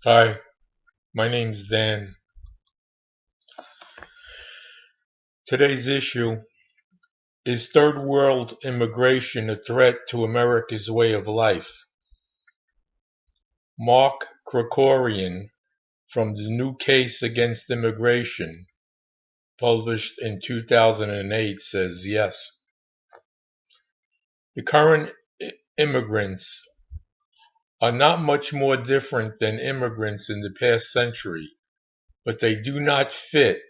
Hi, my name's Dan. Today's issue is third world immigration a threat to America's way of life? Mark Krikorian from the New Case Against Immigration, published in 2008, says yes. The current immigrants are not much more different than immigrants in the past century, but they do not fit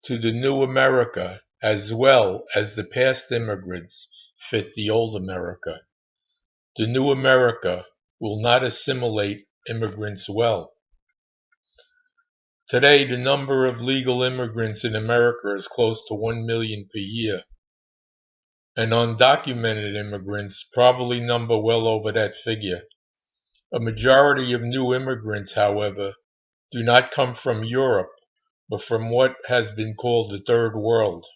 to the new America as well as the past immigrants fit the old America. The new America will not assimilate immigrants well. Today, the number of legal immigrants in America is close to 1 million per year, and undocumented immigrants probably number well over that figure. A majority of new immigrants, however, do not come from Europe, but from what has been called the Third World.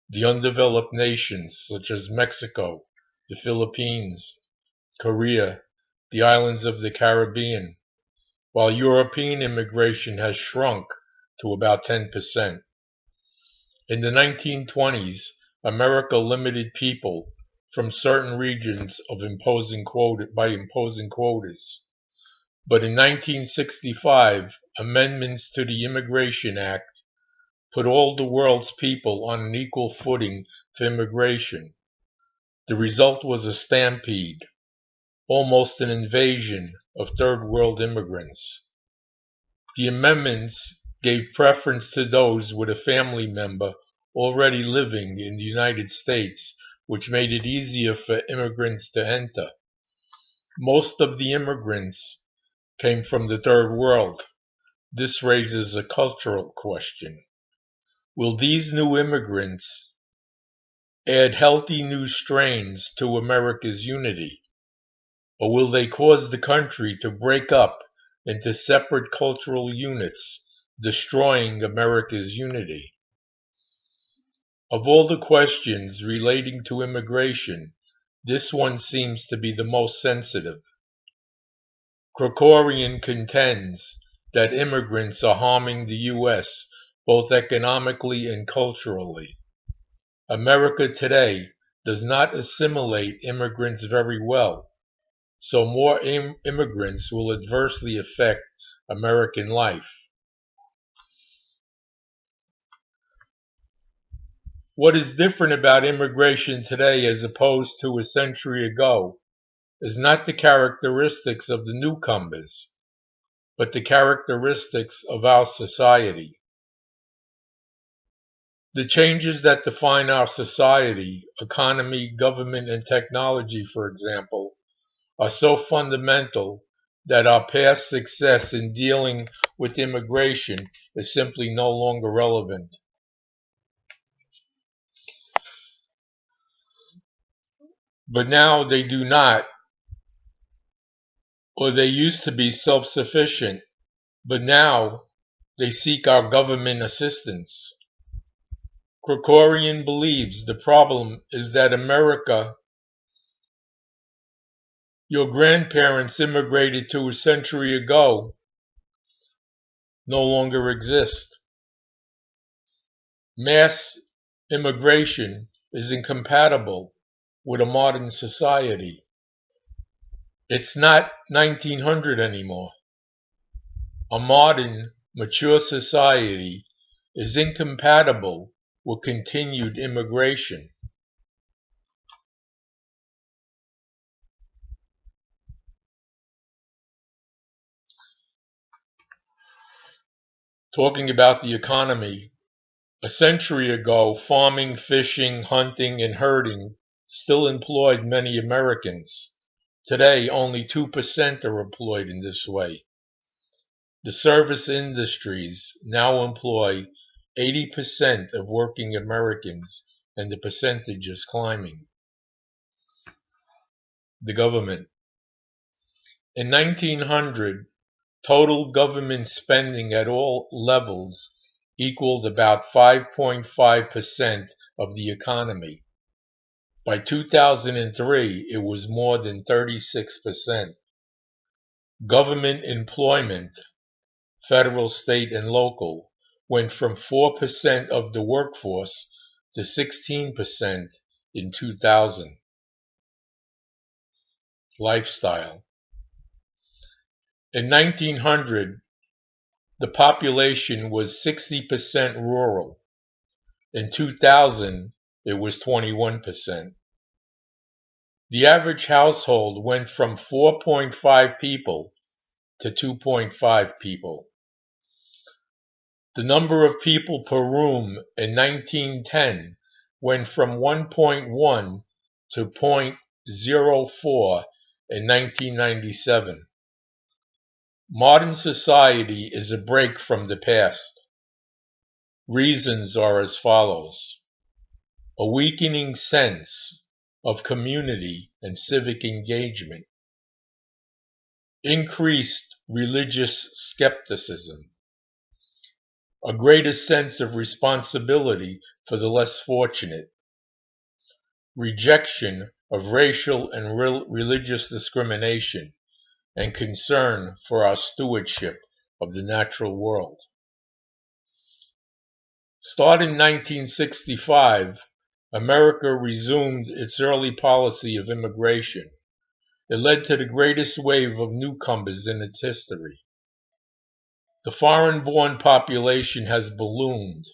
The undeveloped nations such as Mexico, the Philippines, Korea, the islands of the Caribbean, while European immigration has shrunk to about 10%. In the 1920s, America limited people from certain regions by imposing quotas. But in 1965, amendments to the Immigration Act put all the world's people on an equal footing for immigration. The result was a stampede, almost an invasion of third world immigrants. The amendments gave preference to those with a family member already living in the United States, which made it easier for immigrants to enter. Most of the immigrants came from the third world. This raises a cultural question. Will these new immigrants add healthy new strains to America's unity? Or will they cause the country to break up into separate cultural units, destroying America's unity? Of all the questions relating to immigration, this one seems to be the most sensitive. Krikorian contends that immigrants are harming the U.S. both economically and culturally. America today does not assimilate immigrants very well, so more immigrants will adversely affect American life. What is different about immigration today as opposed to a century ago is not the characteristics of the newcomers, but the characteristics of our society. The changes that define our society, economy, government, and technology, for example, are so fundamental that our past success in dealing with immigration is simply no longer relevant. But now they do not, or they used to be self-sufficient, but now they seek our government assistance. Krikorian believes the problem is that America your grandparents immigrated to a century ago no longer exist. Mass immigration is incompatible with a modern society. It's not 1900 anymore. A modern, mature society is incompatible with continued immigration. Talking about the economy, a century ago, farming, fishing, hunting, and herding still employed many Americans. Today, only 2% are employed in this way. The service industries now employ 80% of working Americans, and the percentage is climbing. The government. In 1900, total government spending at all levels equaled about 5.5% of the economy. By 2003, it was more than 36%. Government employment, federal, state, and local, went from 4% of the workforce to 16% in 2000. Lifestyle. In 1900, the population was 60% rural. In 2000, it was 21%. The average household went from 4.5 people to 2.5 people. The number of people per room in 1910 went from 1.1 to 0.04 in 1997. Modern society is a break from the past. Reasons are as follows: a weakening sense of community and civic engagement, increased religious skepticism, a greater sense of responsibility for the less fortunate, rejection of racial and religious discrimination, and concern for our stewardship of the natural world. Starting in 1965, America resumed its early policy of immigration. It led to the greatest wave of newcomers in its history. The foreign-born population has ballooned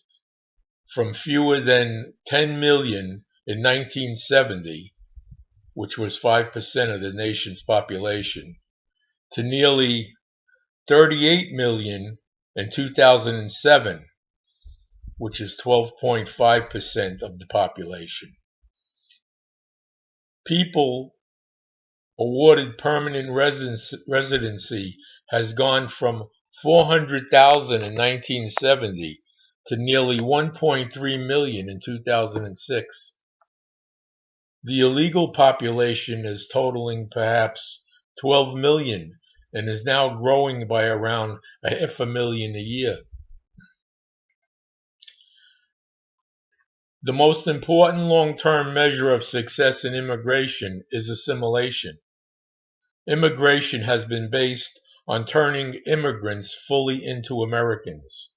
from fewer than 10 million in 1970, which was 5% of the nation's population, to nearly 38 million in 2007, which is 12.5% of the population. People awarded permanent residency has gone from 400,000 in 1970 to nearly 1.3 million in 2006. The illegal population is totaling perhaps 12 million and is now growing by around 500,000 a year. The most important long-term measure of success in immigration is assimilation. Immigration has been based on turning immigrants fully into Americans.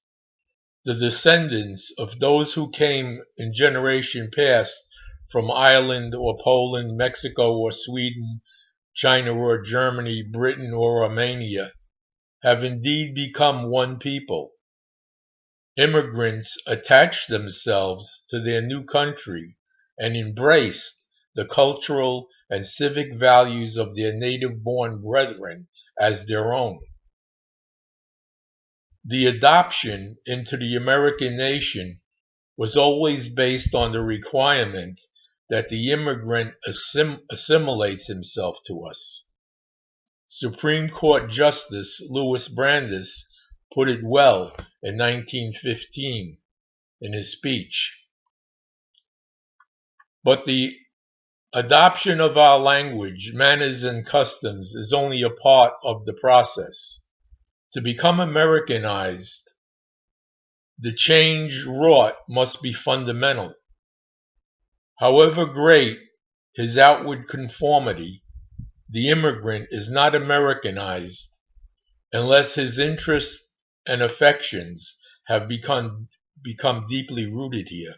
The descendants of those who came in generation past from Ireland or Poland, Mexico or Sweden, China or Germany, Britain or Romania, have indeed become one people. Immigrants attached themselves to their new country and embraced the cultural and civic values of their native-born brethren as their own. The adoption into the American nation was always based on the requirement that the immigrant assimilates himself to us. Supreme Court Justice Louis Brandeis put it well in 1915 in his speech. But the adoption of our language, manners, and customs is only a part of the process. To become Americanized, the change wrought must be fundamental. However great his outward conformity, the immigrant is not Americanized unless his interests and affections have become deeply rooted here.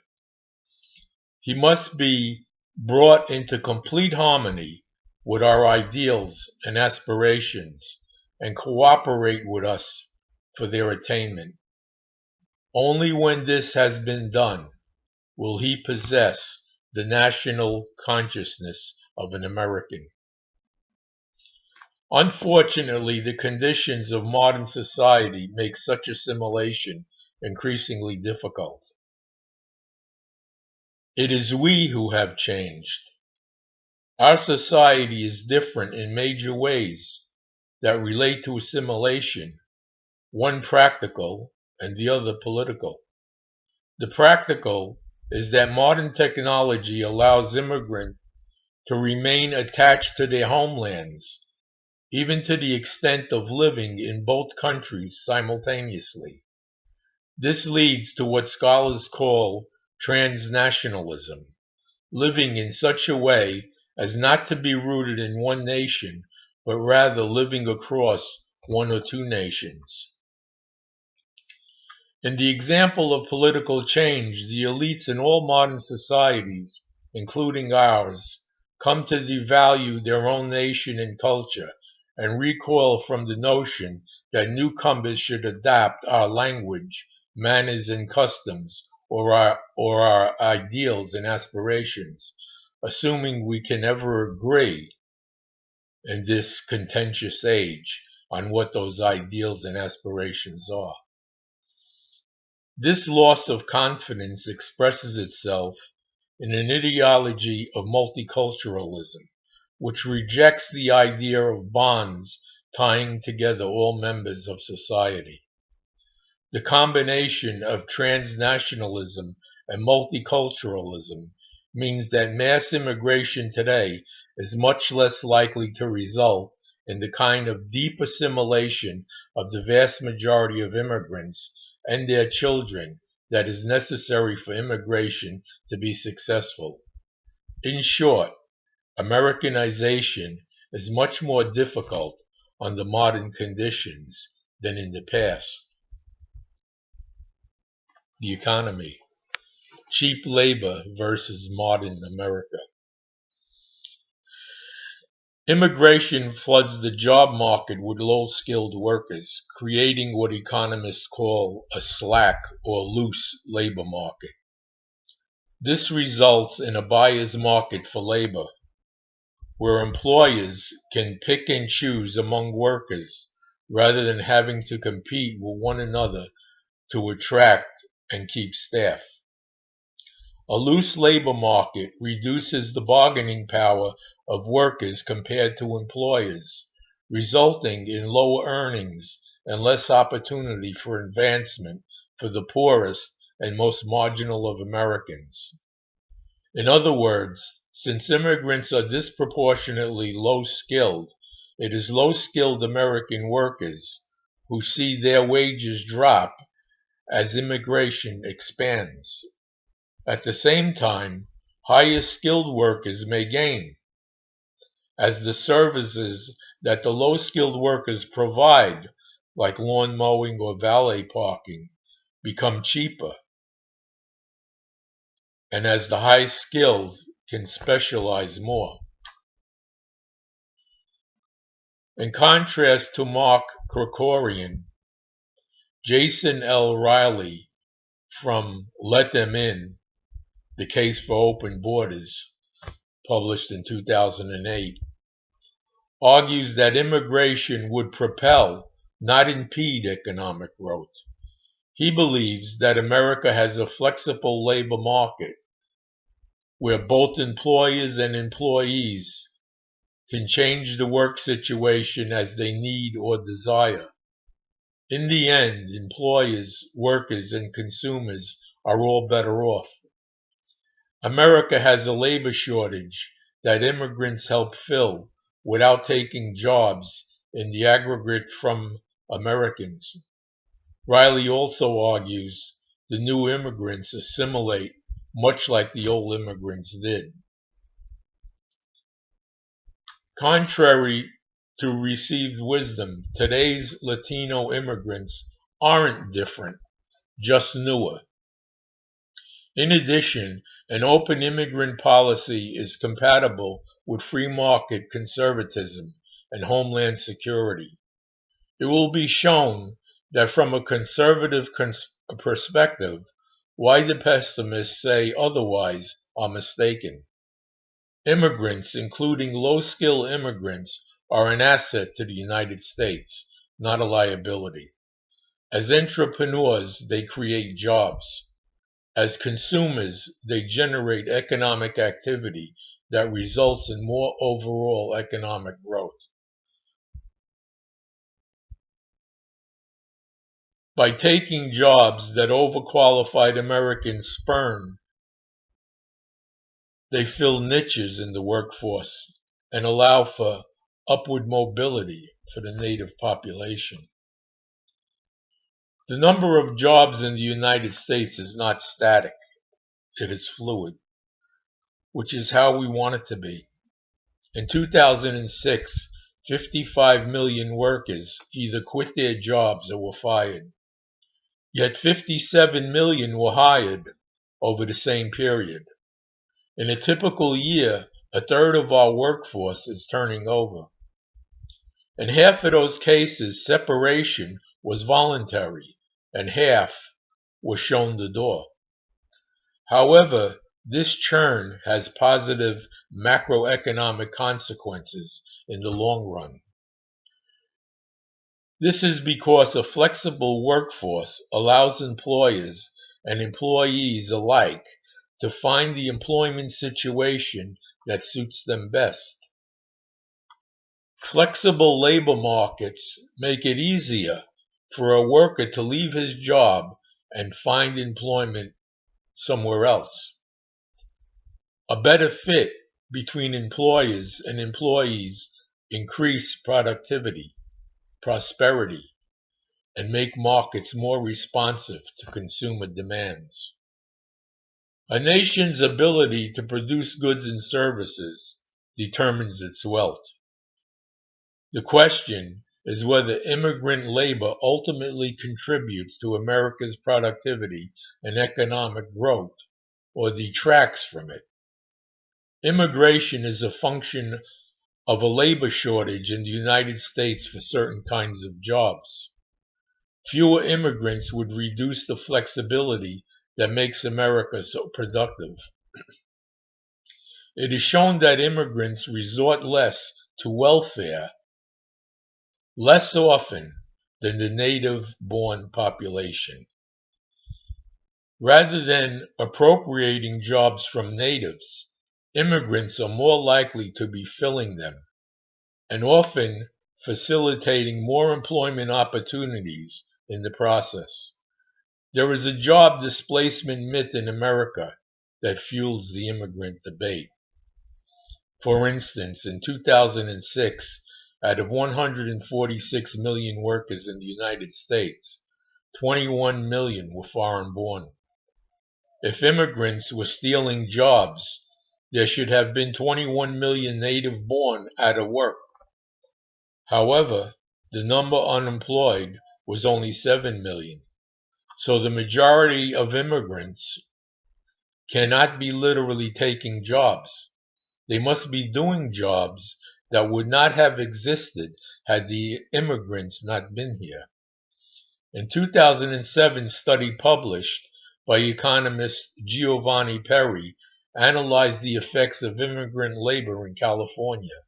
He must be brought into complete harmony with our ideals and aspirations and cooperate with us for their attainment. Only when this has been done will he possess the national consciousness of an American. Unfortunately, the conditions of modern society make such assimilation increasingly difficult. It is we who have changed. Our society is different in major ways that relate to assimilation, one practical and the other political. The practical is that modern technology allows immigrants to remain attached to their homelands, even to the extent of living in both countries simultaneously. This leads to what scholars call transnationalism, living in such a way as not to be rooted in one nation, but rather living across one or two nations. In the example of political change, the elites in all modern societies, including ours, come to devalue their own nation and culture and recoil from the notion that newcomers should adapt our language, manners, and customs, or our ideals and aspirations, assuming we can ever agree in this contentious age on what those ideals and aspirations are. This loss of confidence expresses itself in an ideology of multiculturalism, which rejects the idea of bonds tying together all members of society. The combination of transnationalism and multiculturalism means that mass immigration today is much less likely to result in the kind of deep assimilation of the vast majority of immigrants and their children that is necessary for immigration to be successful. In short, Americanization is much more difficult under modern conditions than in the past. The economy. Cheap labor versus modern America. Immigration floods the job market with low-skilled workers, creating what economists call a slack or loose labor market. This results in a buyer's market for labor, where employers can pick and choose among workers rather than having to compete with one another to attract and keep staff. A loose labor market reduces the bargaining power of workers compared to employers, resulting in lower earnings and less opportunity for advancement for the poorest and most marginal of Americans. In other words, since immigrants are disproportionately low-skilled, it is low-skilled American workers who see their wages drop as immigration expands. At the same time, higher skilled workers may gain, as the services that the low-skilled workers provide, like lawn mowing or valet parking, become cheaper, and as the high-skilled can specialize more. In contrast to Mark Krikorian, Jason L. Riley from Let Them In, The Case for Open Borders, published in 2008, argues that immigration would propel, not impede, economic growth. He believes that America has a flexible labor market where both employers and employees can change the work situation as they need or desire. In the end, employers, workers, and consumers are all better off. America has a labor shortage that immigrants help fill without taking jobs in the aggregate from Americans. Riley also argues the new immigrants assimilate much like the old immigrants did. Contrary to received wisdom, today's Latino immigrants aren't different, just newer. In addition, an open immigrant policy is compatible with free market conservatism and homeland security. It will be shown that from a conservative perspective, why the pessimists say otherwise are mistaken. Immigrants, including low-skill immigrants, are an asset to the United States, not a liability. As entrepreneurs, they create jobs. As consumers, they generate economic activity that results in more overall economic growth. By taking jobs that overqualified Americans spurn, they fill niches in the workforce and allow for upward mobility for the native population. The number of jobs in the United States is not static, it is fluid, which is how we want it to be. In 2006, 55 million workers either quit their jobs or were fired. Yet 57 million were hired over the same period. In a typical year, a third of our workforce is turning over. In half of those cases, separation was voluntary, and half was shown the door. However, this churn has positive macroeconomic consequences in the long run. This is because a flexible workforce allows employers and employees alike to find the employment situation that suits them best. Flexible labor markets make it easier for a worker to leave his job and find employment somewhere else. A better fit between employers and employees increase productivity, prosperity, and make markets more responsive to consumer demands. A nation's ability to produce goods and services determines its wealth. The question is whether immigrant labor ultimately contributes to America's productivity and economic growth or detracts from it. Immigration is a function of a labor shortage in the United States for certain kinds of jobs. Fewer immigrants would reduce the flexibility that makes America so productive. It is shown that immigrants resort less to welfare less often than the native-born population. Rather than appropriating jobs from natives, immigrants are more likely to be filling them, and often facilitating more employment opportunities in the process. There is a job displacement myth in America that fuels the immigrant debate. For instance, in 2006, out of 146 million workers in the United States, 21 million were foreign-born. If immigrants were stealing jobs, there should have been 21 million native-born out of work. However, the number unemployed was only 7 million. So the majority of immigrants cannot be literally taking jobs. They must be doing jobs that would not have existed had the immigrants not been here. In 2007, a study published by economist Giovanni Perry analyzed the effects of immigrant labor in California.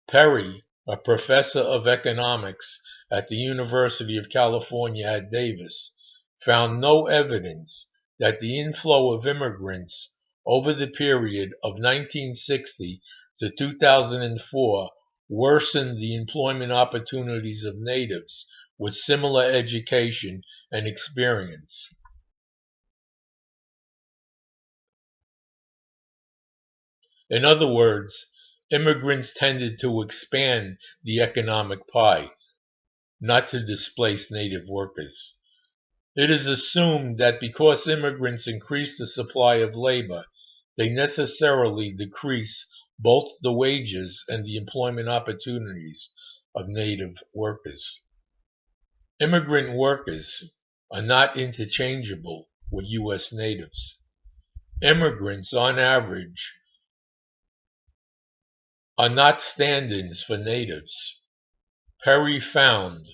Perry, a professor of economics at the University of California at Davis, found no evidence that the inflow of immigrants over the period of 1960 to 2004 worsened the employment opportunities of natives with similar education and experience. In other words, immigrants tended to expand the economic pie, not to displace native workers. It is assumed that because immigrants increase the supply of labor, they necessarily decrease both the wages and the employment opportunities of native workers. Immigrant workers are not interchangeable with U.S. natives. Immigrants, on average, are not stand-ins for natives. Perry found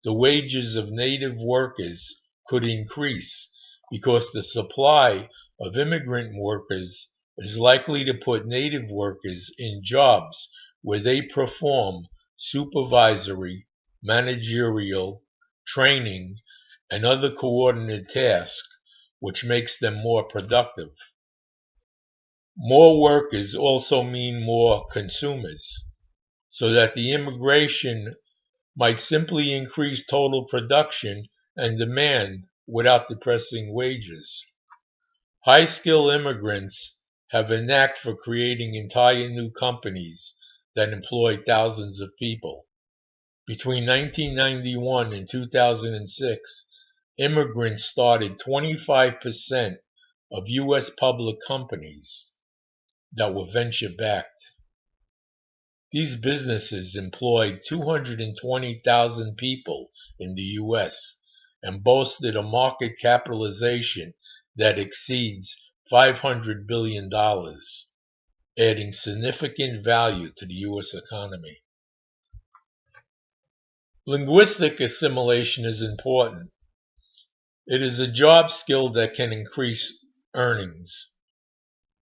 the wages of native workers could increase because the supply of immigrant workers is likely to put native workers in jobs where they perform supervisory, managerial, training, and other coordinated tasks, which makes them more productive. More workers also mean more consumers, so that the immigration might simply increase total production and demand without depressing wages. High-skilled immigrants have a knack for creating entire new companies that employ thousands of people. Between 1991 and 2006, immigrants started 25% of U.S. public companies that were venture-backed. These businesses employed 220,000 people in the U.S. and boasted a market capitalization that exceeds $500 billion, adding significant value to the U.S. economy. Linguistic assimilation is important. It is a job skill that can increase earnings.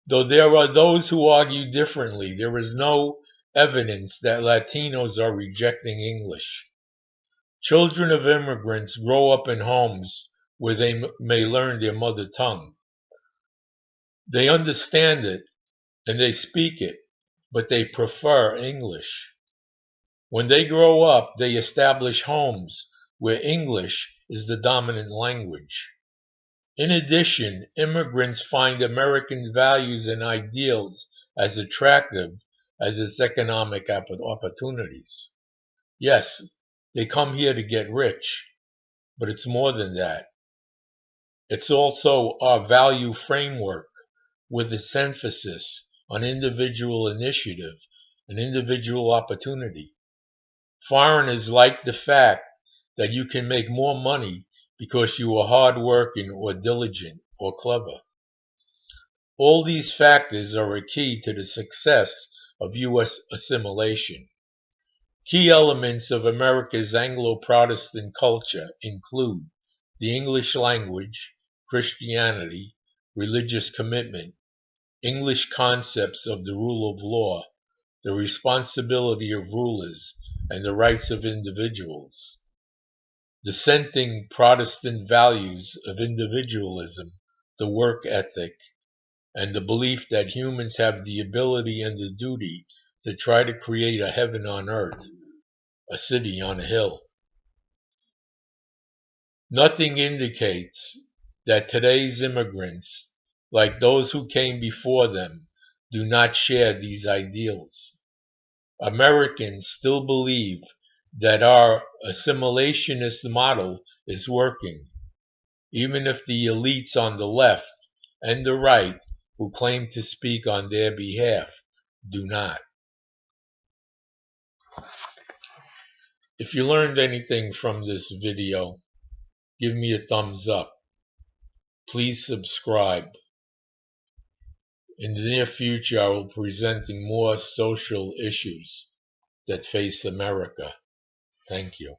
Though there are those who argue differently, there is no evidence that Latinos are rejecting English. Children of immigrants grow up in homes where they may learn their mother tongue. They understand it and they speak it, but they prefer English. When they grow up, they establish homes where English is the dominant language. In addition, immigrants find American values and ideals as attractive as its economic opportunities. Yes, they come here to get rich, but it's more than that. It's also our value framework with its emphasis on individual initiative and individual opportunity. Foreigners like the fact that you can make more money because you are hardworking or diligent or clever. All these factors are a key to the success of U.S. assimilation. Key elements of America's Anglo-Protestant culture include the English language, Christianity, religious commitment, English concepts of the rule of law, the responsibility of rulers, and the rights of individuals. Dissenting Protestant values of individualism, the work ethic, and the belief that humans have the ability and the duty to try to create a heaven on earth, a city on a hill. Nothing indicates that today's immigrants, like those who came before them, do not share these ideals. Americans still believe that our assimilationist model is working, even if the elites on the left and the right who claim to speak on their behalf do not. If you learned anything from this video, give me a thumbs up. Please subscribe. In the near future, I will be presenting more social issues that face America. Thank you.